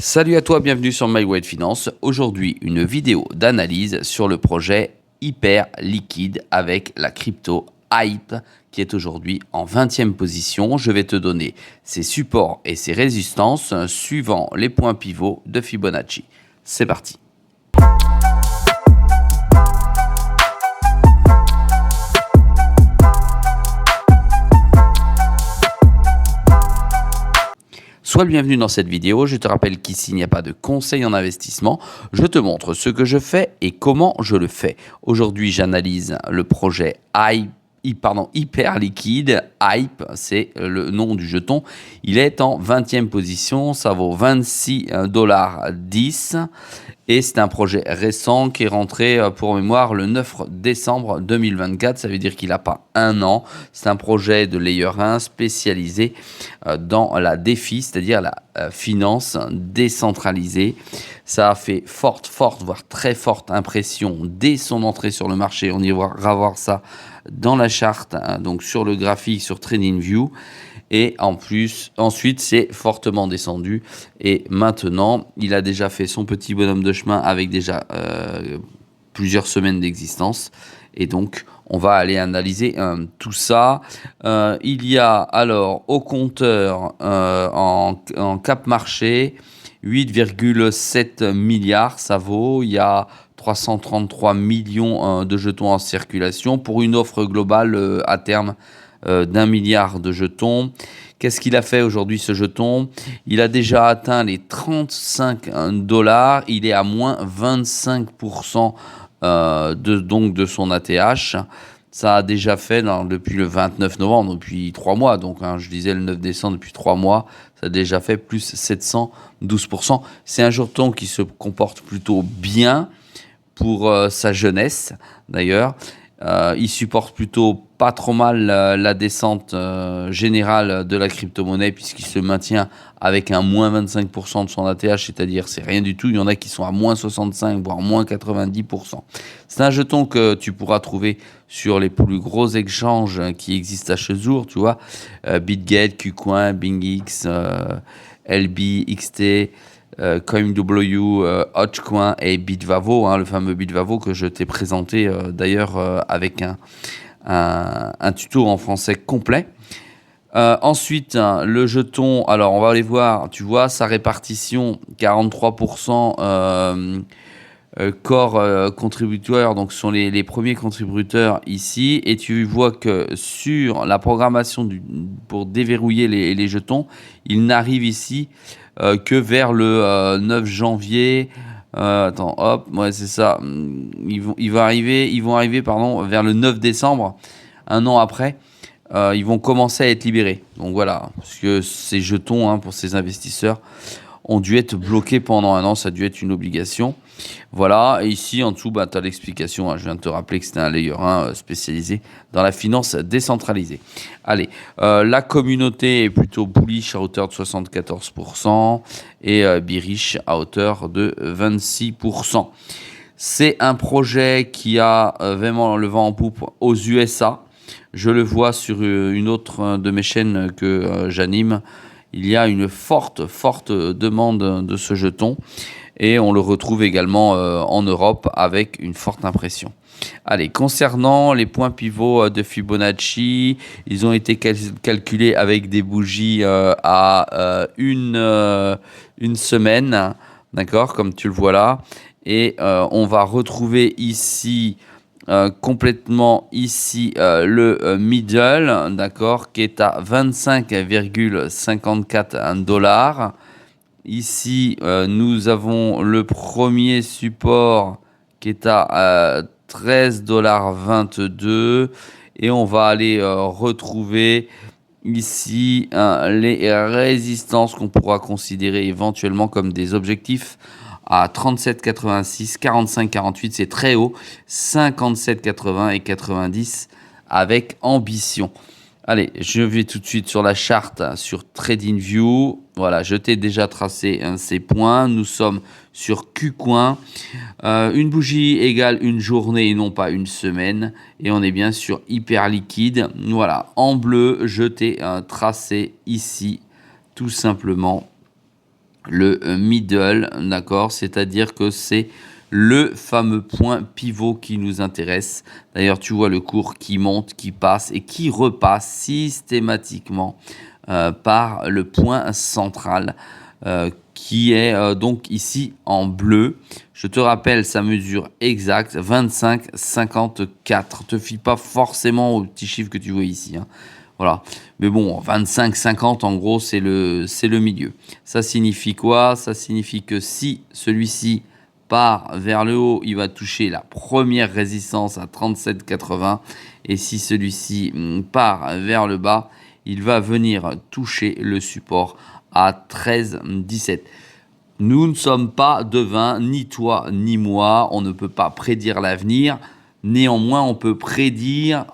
Salut à toi, bienvenue sur My Way Finance. Aujourd'hui, une vidéo d'analyse sur le projet hyper liquide avec la crypto Hype qui est aujourd'hui en 20e position. Je vais te donner ses supports et ses résistances suivant les points pivots de Fibonacci. C'est parti. Sois le bienvenu dans cette vidéo. Je te rappelle qu'ici, il n'y a pas de conseil en investissement. Je te montre ce que je fais et comment je le fais. Aujourd'hui, j'analyse le projet Hyper Liquide. Hype, c'est le nom du jeton. Il est en 20e position. Ça vaut 26,10 $. Et c'est un projet récent qui est rentré, pour mémoire, le 9 décembre 2024. Ça veut dire qu'il n'a pas un an. C'est un projet de Layer 1 spécialisé dans la DeFi, c'est-à-dire la finance décentralisée. Ça a fait forte, voire très forte impression dès son entrée sur le marché. On ira voir ça dans la charte, donc sur le graphique, sur TradingView. Et en plus, ensuite, c'est fortement descendu. Et maintenant, il a déjà fait son petit bonhomme de chemin avec déjà plusieurs semaines d'existence. Et donc, on va aller analyser tout ça. Il y a alors au compteur en cap marché 8,7 milliards, ça vaut. Il y a 333 millions de jetons en circulation pour une offre globale à terme d'1 milliard de jetons. Qu'est-ce qu'il a fait aujourd'hui ce jeton? Il a déjà atteint les 35 $. Il est à moins 25% de son ATH. Ça a déjà fait depuis le 29 novembre, depuis 3 mois. Donc, je disais le 9 décembre, depuis 3 mois, ça a déjà fait plus 712%. C'est un jeton qui se comporte plutôt bien pour sa jeunesse, d'ailleurs. Il supporte plutôt pas trop mal la descente générale de la crypto-monnaie puisqu'il se maintient avec un moins 25% de son ATH, c'est-à-dire c'est rien du tout. Il y en a qui sont à moins 65, voire moins 90%. C'est un jeton que tu pourras trouver sur les plus gros exchanges qui existent à ce jour, tu vois, BitGet, KuCoin, BingX, LB, XT, CoinW, Hodgecoin et Bitvavo, le fameux Bitvavo que je t'ai présenté d'ailleurs avec un tuto en français complet. Ensuite, le jeton, alors on va aller voir, tu vois, sa répartition, 43% core contributeurs, donc ce sont les premiers contributeurs ici, et tu vois que sur la programmation pour déverrouiller les jetons, il n'arrive ici que vers le 9 janvier. Attends, hop, ouais, c'est ça. Ils vont arriver, vers le 9 décembre, un an après. Ils vont commencer à être libérés. Donc voilà, parce que ces jetons, pour ces investisseurs, ont dû être bloqués pendant un an. Ça a dû être une obligation. Voilà, et ici en dessous, tu as l'explication. Je viens de te rappeler que c'était un layer 1 spécialisé dans la finance décentralisée. Allez, la communauté est plutôt bullish à hauteur de 74% et bearish à hauteur de 26%. C'est un projet qui a vraiment le vent en poupe aux USA. Je le vois sur une autre de mes chaînes que j'anime. Il y a une forte demande de ce jeton. Et on le retrouve également en Europe avec une forte impression. Allez, concernant les points pivots de Fibonacci, ils ont été calculés avec des bougies à une semaine, d'accord, comme tu le vois là. Et on va retrouver ici complètement ici le middle, d'accord, qui est à 25,54 $. Ici, nous avons le premier support qui est à 13,22 $ et on va aller retrouver ici les résistances qu'on pourra considérer éventuellement comme des objectifs à 37,86, 45,48, c'est très haut, 57,80 et 90 avec ambition. Allez, je vais tout de suite sur la charte, sur TradingView. Voilà, je t'ai déjà tracé ces points. Nous sommes sur KuCoin. Une bougie égale une journée et non pas une semaine. Et on est bien sur Hyper Liquide. Voilà, en bleu, je t'ai tracé ici, tout simplement, le middle, d'accord? C'est-à-dire que c'est le fameux point pivot qui nous intéresse. D'ailleurs, tu vois le cours qui monte, qui passe et qui repasse systématiquement par le point central qui est donc ici en bleu. Je te rappelle sa mesure exacte, 25,54. Te fie pas forcément au petit chiffre que tu vois ici, hein. Voilà. Mais bon, 25,50 en gros, c'est le milieu. Ça signifie quoi? Ça signifie que si celui-ci part vers le haut, il va toucher la première résistance à 37,80. Et si celui-ci part vers le bas, il va venir toucher le support à 13,17. Nous ne sommes pas devins, ni toi ni moi. On ne peut pas prédire l'avenir. Néanmoins, on peut prédire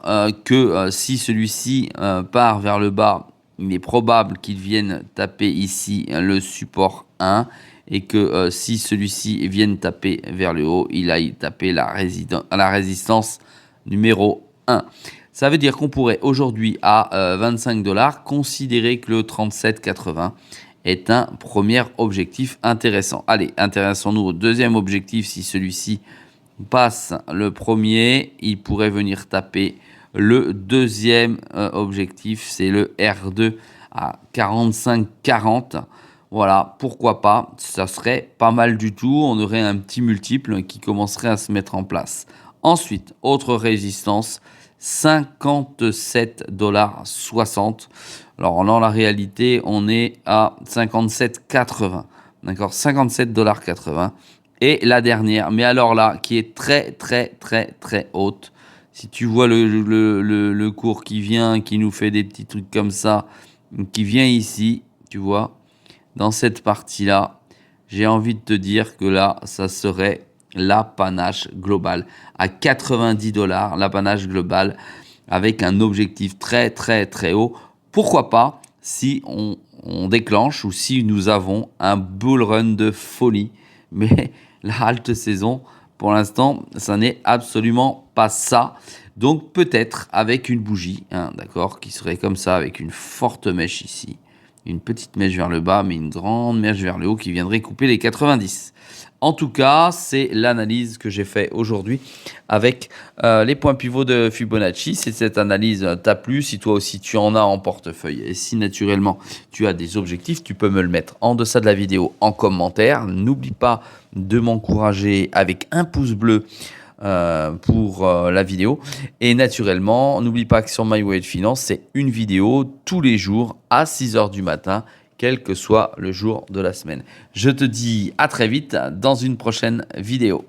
que si celui-ci part vers le bas, il est probable qu'il vienne taper ici le support 1 et que si celui-ci vienne taper vers le haut, il aille taper la résistance numéro 1. Ça veut dire qu'on pourrait aujourd'hui à 25 $ considérer que le 37,80 est un premier objectif intéressant. Allez, intéressons-nous au deuxième objectif. Si celui-ci passe le premier, il pourrait venir taper le deuxième objectif, c'est le R2 à 45,40. Voilà, pourquoi pas, ça serait pas mal du tout, on aurait un petit multiple qui commencerait à se mettre en place. Ensuite, autre résistance, 57,60 $. Alors dans la réalité, on est à 57,80. D'accord, 57,80 $. Et la dernière, mais alors là, qui est très très très très haute. Si tu vois le cours qui vient, qui nous fait des petits trucs comme ça, qui vient ici, tu vois, dans cette partie-là, j'ai envie de te dire que là, ça serait l'apanage global. À 90 $, l'apanage global, avec un objectif très très très haut. Pourquoi pas si on déclenche ou si nous avons un bull run de folie. Mais la halte saison, pour l'instant, ça n'est absolument pas ça. Donc peut-être avec une bougie, hein, d'accord, qui serait comme ça, avec une forte mèche ici. Une petite mèche vers le bas, mais une grande mèche vers le haut qui viendrait couper les 90. En tout cas, c'est l'analyse que j'ai fait aujourd'hui avec les points pivots de Fibonacci. Si cette analyse t'a plu, si toi aussi tu en as en portefeuille et si naturellement tu as des objectifs, tu peux me le mettre en deçà de la vidéo en commentaire. N'oublie pas de m'encourager avec un pouce bleu pour la vidéo. Et naturellement, n'oublie pas que sur My Way Finance, c'est une vidéo tous les jours à 6 h du matin, quel que soit le jour de la semaine. Je te dis à très vite dans une prochaine vidéo.